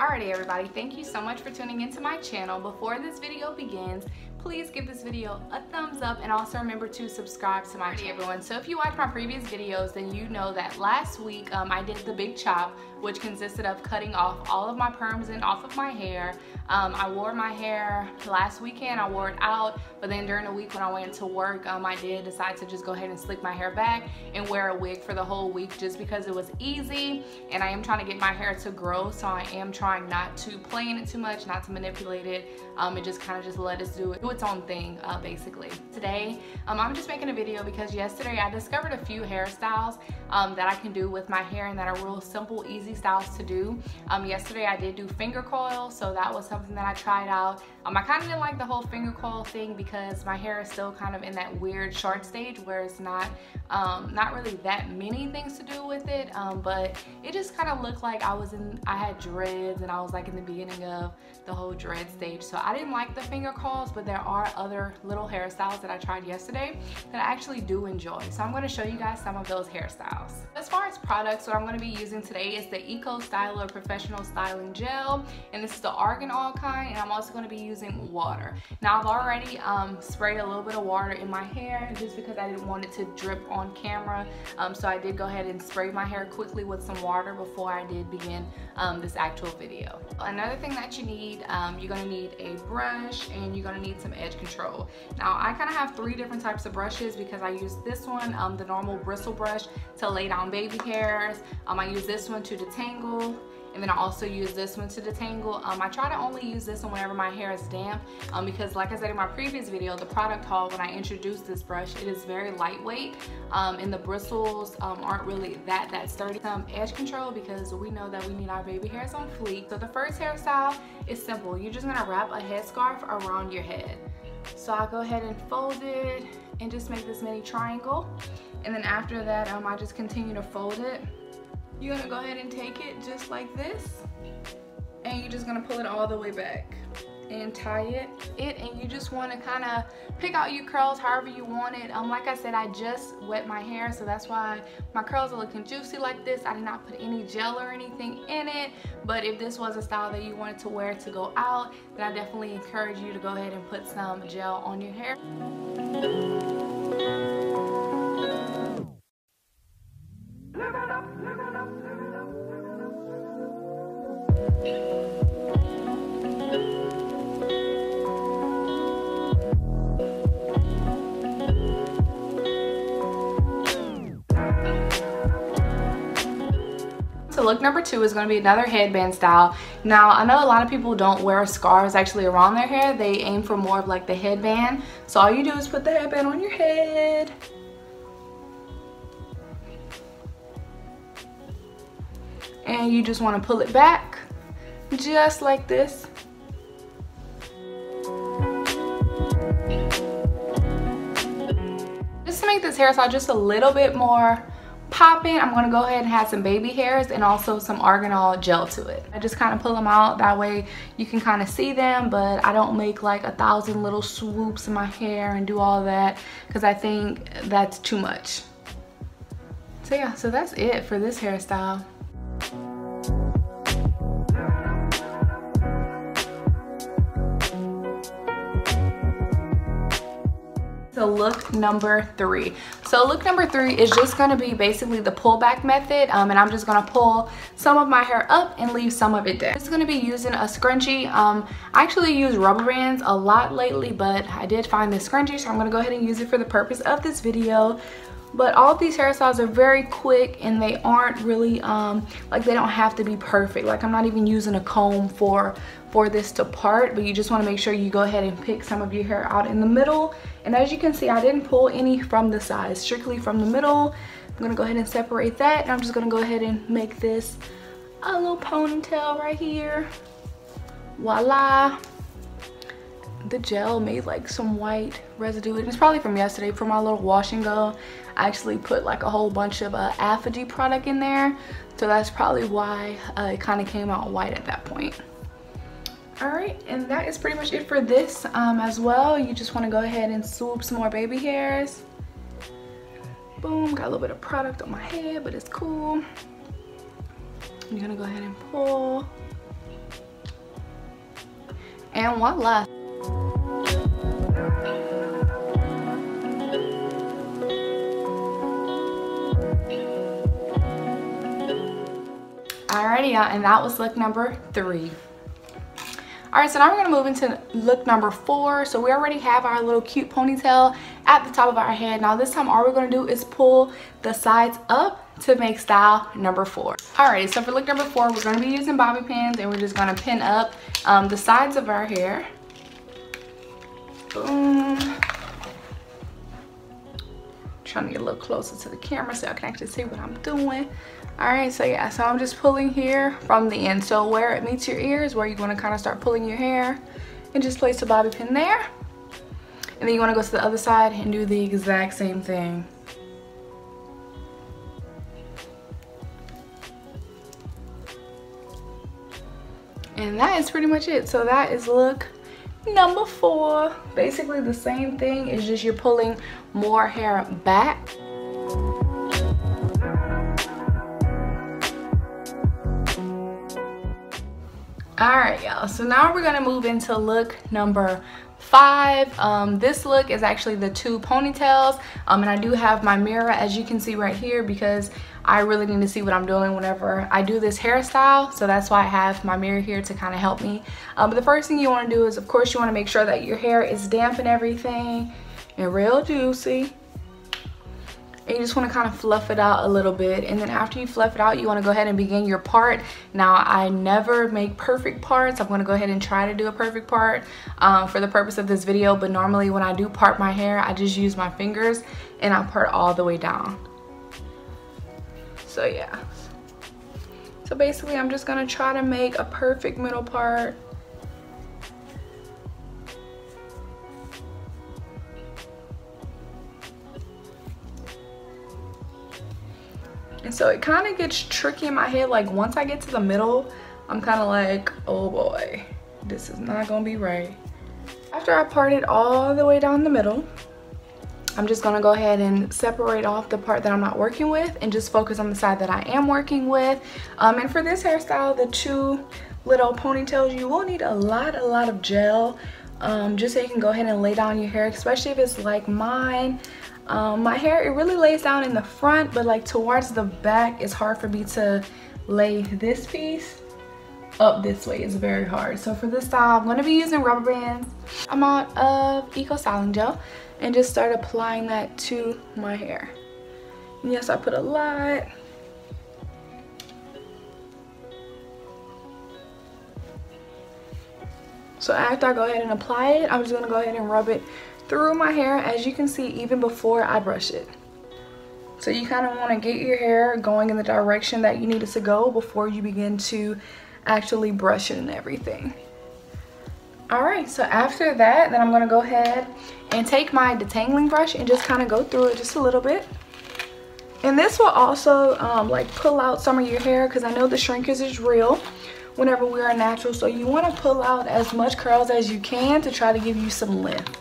Alrighty everybody, thank you so much for tuning into my channel. Before this video begins, please give this video a thumbs up and also remember to subscribe to my channel. Everyone, so if you watched my previous videos, then you know that last week I did the big chop, which consisted of cutting off all of my perms and off of my hair. I wore my hair last weekend, I wore it out, but then during the week when I went to work, I did decide to just go ahead and slick my hair back and wear a wig for the whole week just because it was easy, and I am trying to get my hair to grow, so I am trying not to play in it too much, not to manipulate it, and just kind of just let it do its own thing basically. Today, I'm just making a video because yesterday I discovered a few hairstyles that I can do with my hair and that are real simple, easy styles to do. Yesterday I did do finger coil, so that was something that I tried out. I kind of didn't like the whole finger coil thing because my hair is still kind of in that weird short stage where it's not really that many things to do with it, but it just kind of looked like I had dreads and I was like in the beginning of the whole dread stage. So I didn't like the finger coils, but there are other little hairstyles that I tried yesterday that I actually do enjoy. So I'm going to show you guys some of those hairstyles. As far as products, what I'm going to be using today is the Eco Styler Professional Styling Gel, and this is the argan oil kind, and I'm also going to be using water. Now I've already sprayed a little bit of water in my hair just because I didn't want it to drip on camera, so I did go ahead and spray my hair quickly with some water before I did begin this actual video. Another thing that you need, you're going to need a brush and you're going to need some edge control. Now I kind of have three different types of brushes because I use this one, the normal bristle brush, to lay down baby hairs. I use this one to detangle, and then I also use this one to detangle. I try to only use this one whenever my hair is damp because, like I said in my previous video, the product haul, when I introduced this brush, it is very lightweight, and the bristles aren't really that sturdy. Some edge control because we know that we need our baby hairs on fleek. So the first hairstyle is simple. You're just gonna wrap a headscarf around your head. So I'll go ahead and fold it and just make this mini triangle, and then after that I just continue to fold it. You're gonna go ahead and take it just like this, and you're just gonna pull it all the way back and tie it, and you just want to kind of pick out your curls however you want it. Like I said, I just wet my hair, so that's why my curls are looking juicy like this. I did not put any gel or anything in it, but if this was a style that you wanted to wear to go out, then I definitely encourage you to go ahead and put some gel on your hair. So look number two is going to be another headband style. Now I know a lot of people don't wear scarves actually around their hair. They aim for more of like the headband. So all you do is put the headband on your head. And you just want to pull it back just like this. Just to make this hairstyle just a little bit more popping, I'm going to go ahead and add some baby hairs and also some argan gel to it. I just kind of pull them out, that way you can kind of see them, but I don't make like 1,000 little swoops in my hair and do all that because I think that's too much. So yeah, so that's it for this hairstyle. So look number three. So look number three is just going to be basically the pullback method, and I'm just going to pull some of my hair up and leave some of it down. This is going to be using a scrunchie. I actually use rubber bands a lot lately, but I did find this scrunchie, so I'm going to go ahead and use it for the purpose of this video. But all of these hairstyles are very quick, and they aren't really like, they don't have to be perfect. Like, I'm not even using a comb for this to part, but you just want to make sure you go ahead and pick some of your hair out in the middle. And as you can see, I didn't pull any from the sides, strictly from the middle. I'm gonna go ahead and separate that, and I'm just gonna go ahead and make this a little ponytail right here. Voila. The gel made like some white residue, and it's probably from yesterday from my little wash and go. I actually put like a whole bunch of Apogee product in there, so that's probably why it kind of came out white at that point. Alright, and that is pretty much it for this as well. You just want to go ahead and swoop some more baby hairs. Boom, got a little bit of product on my head, but it's cool. I'm gonna go ahead and pull. And voila. Alrighty, y'all, and that was look number 3. Alright, so now we're going to move into look number 4. So we already have our little cute ponytail at the top of our head. Now this time all we're going to do is pull the sides up to make style number 4. Alrighty, so for look number 4, we're going to be using bobby pins, and we're just going to pin up the sides of our hair. Boom. Trying to get a little closer to the camera so I can actually see what I'm doing. Alright, so yeah, so I'm just pulling here from the end. So where it meets your ear is where you want to kind of start pulling your hair, and just place a bobby pin there. And then you want to go to the other side and do the exact same thing. And that is pretty much it. So that is look number 4. Basically the same thing, it's just you're pulling more hair back. Alright, y'all, so now we're gonna move into look number 5. This look is actually the 2 ponytails, and I do have my mirror, as you can see right here, because I really need to see what I'm doing whenever I do this hairstyle. So that's why I have my mirror here to kind of help me. But the first thing you want to do is, of course, you want to make sure that your hair is damp and everything and real juicy. And you just want to kind of fluff it out a little bit. And then after you fluff it out, you want to go ahead and begin your part. Now, I never make perfect parts. I'm going to go ahead and try to do a perfect part for the purpose of this video. But normally when I do part my hair, I just use my fingers and I part all the way down. So yeah. So basically I'm just going to try to make a perfect middle part. And so it kind of gets tricky in my head. Like once I get to the middle, I'm kind of like, oh boy, this is not gonna be right. After I part it all the way down the middle, I'm just gonna go ahead and separate off the part that I'm not working with and just focus on the side that I am working with. And for this hairstyle, the 2 little ponytails, you will need a lot of gel, just so you can go ahead and lay down your hair, especially if it's like mine. My hair, it really lays down in the front, but like towards the back, it's hard for me to lay this piece up this way. It's very hard. So for this style, I'm going to be using rubber bands, amount of Eco Styling Gel, and just start applying that to my hair. And yes, I put a lot. So after I go ahead and apply it, I'm just going to go ahead and rub it through my hair, as you can see, even before I brush it. So you kind of want to get your hair going in the direction that you need it to go before you begin to actually brush it and everything. Alright, so after that, then I'm going to go ahead and take my detangling brush and just kind of go through it just a little bit. And this will also like pull out some of your hair, because I know the shrinkage is real whenever we are natural. So you want to pull out as much curls as you can to try to give you some length.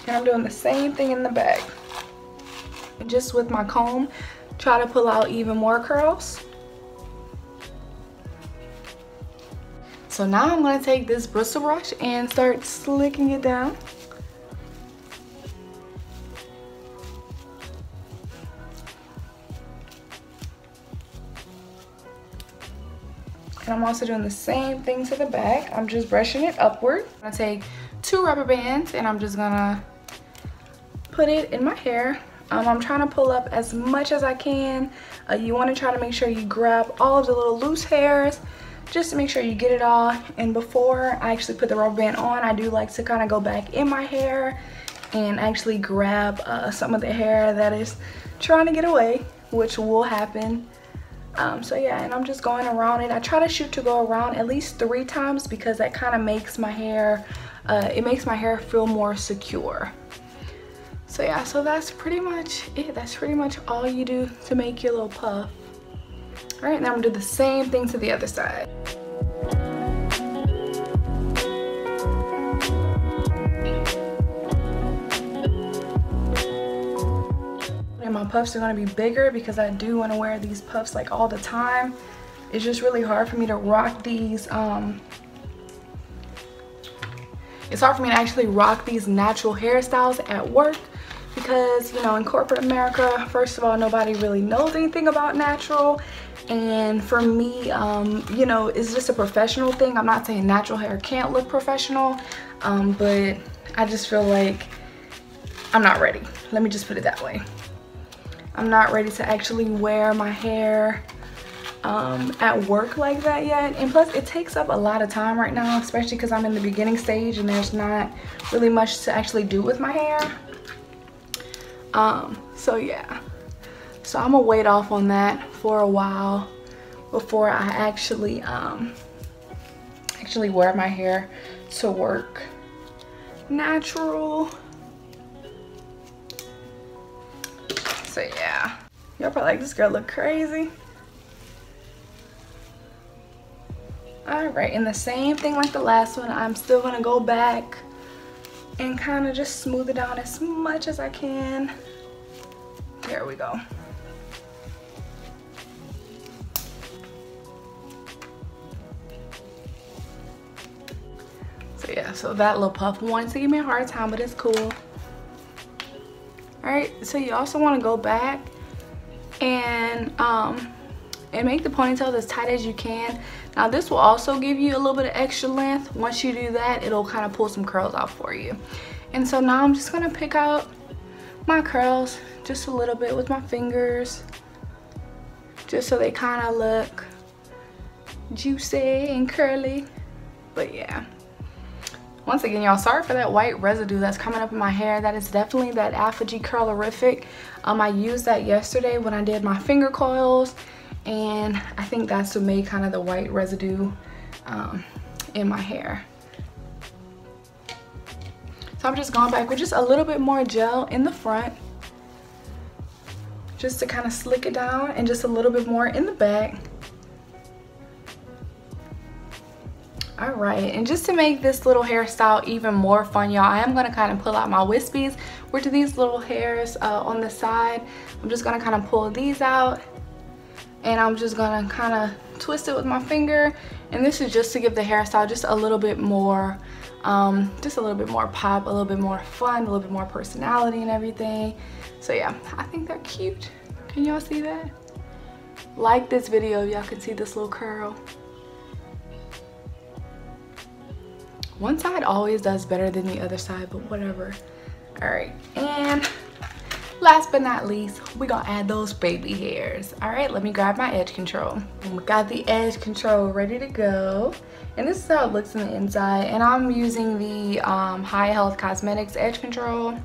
And I'm doing the same thing in the back. And just with my comb, try to pull out even more curls. So now I'm going to take this bristle brush and start slicking it down. And I'm also doing the same thing to the back. I'm just brushing it upward. I'm going to take 2 rubber bands and I'm just going to put it in my hair. I'm trying to pull up as much as I can. You want to try to make sure you grab all of the little loose hairs, just to make sure you get it all. And before I actually put the rubber band on, I do like to kind of go back in my hair and actually grab some of the hair that is trying to get away, which will happen. So yeah, and I'm just going around it. I try to shoot to go around at least 3 times, because that kind of makes my hair, it makes my hair feel more secure. So yeah, so that's pretty much it. That's pretty much all you do to make your little puff. All right, now I'm gonna do the same thing to the other side. And my puffs are gonna be bigger because I do want to wear these puffs like all the time. it's just really hard for me to rock these it's hard for me to actually rock these natural hairstyles at work, because, you know, in corporate America, first of all, nobody really knows anything about natural. And for me, you know, it's just a professional thing. I'm not saying natural hair can't look professional, but I just feel like I'm not ready. Let me just put it that way. I'm not ready to actually wear my hair at work like that yet. And plus, it takes up a lot of time right now, especially because I'm in the beginning stage and there's not really much to actually do with my hair. So yeah, so I'm gonna wait off on that for a while before I actually wear my hair to work natural. So yeah, y'all probably like, this girl look crazy. All right, and the same thing like the last one, I'm still gonna go back and kind of just smooth it down as much as I can. There we go. So yeah, so that little puff wanted to give me a hard time, but it's cool. All right, so you also want to go back and make the ponytail as tight as you can. Now this will also give you a little bit of extra length. Once you do that, it'll kind of pull some curls out for you. And so now I'm just gonna pick out my curls just a little bit with my fingers, just so they kind of look juicy and curly. But yeah, once again, y'all, sorry for that white residue that's coming up in my hair. That is definitely that Apogee Curlerific. I used that yesterday when I did my finger coils, and I think that's what made kind of the white residue in my hair. So I'm just going back with just a little bit more gel in the front, just to kind of slick it down, and just a little bit more in the back. All right, and just to make this little hairstyle even more fun, y'all, I am gonna kind of pull out my wispies, which are these little hairs on the side. I'm just gonna kind of pull these out, and I'm just gonna kind of twist it with my finger. And this is just to give the hairstyle just a little bit more pop, a little bit more fun, a little bit more personality and everything. So yeah, I think they're cute. Can y'all see that? Like this video if y'all can see this little curl. One side always does better than the other side, but whatever. All right, and last but not least, we're gonna add those baby hairs. All right, let me grab my edge control. And we got the edge control ready to go. And this is how it looks on the inside. And I'm using the High Health Cosmetics edge control. I'm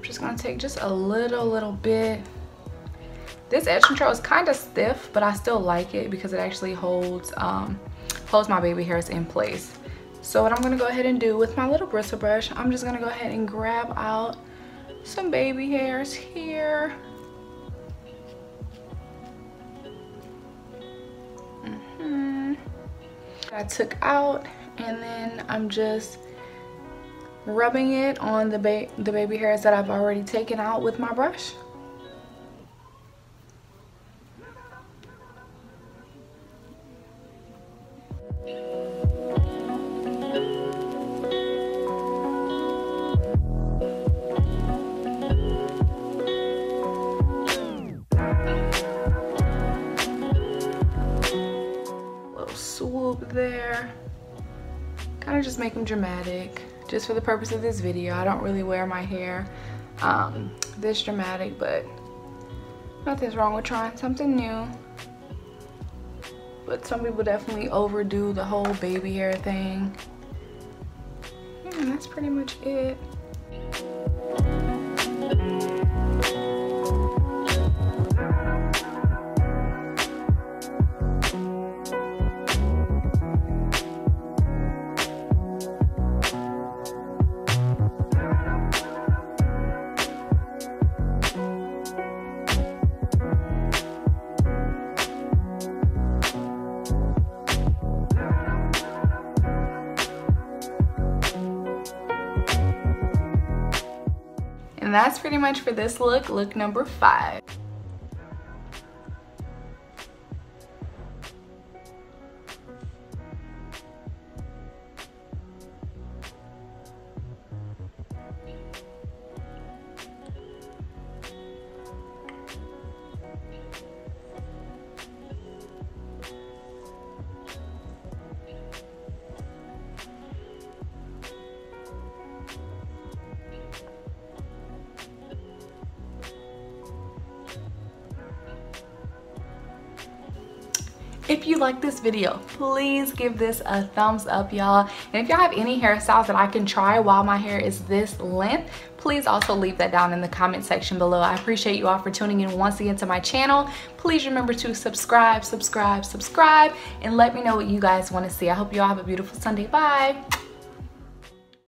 just gonna take just a little bit. This edge control is kind of stiff, but I still like it because it actually holds my baby hairs in place. So what I'm gonna go ahead and do with my little bristle brush, I'm just gonna go ahead and grab out some baby hairs here. I took out, and then I'm just rubbing it on the baby hairs that I've already taken out with my brush. There, kind of just make them dramatic, just for the purpose of this video. I don't really wear my hair this dramatic, but nothing's wrong with trying something new. But some people definitely overdo the whole baby hair thing. Yeah, and that's pretty much it. And that's pretty much for this look number 5. If you like this video, please give this a thumbs up, y'all. And if y'all have any hairstyles that I can try while my hair is this length, please also leave that down in the comment section below. I appreciate you all for tuning in once again to my channel. Please remember to subscribe, and let me know what you guys want to see. I hope you all have a beautiful Sunday. Bye.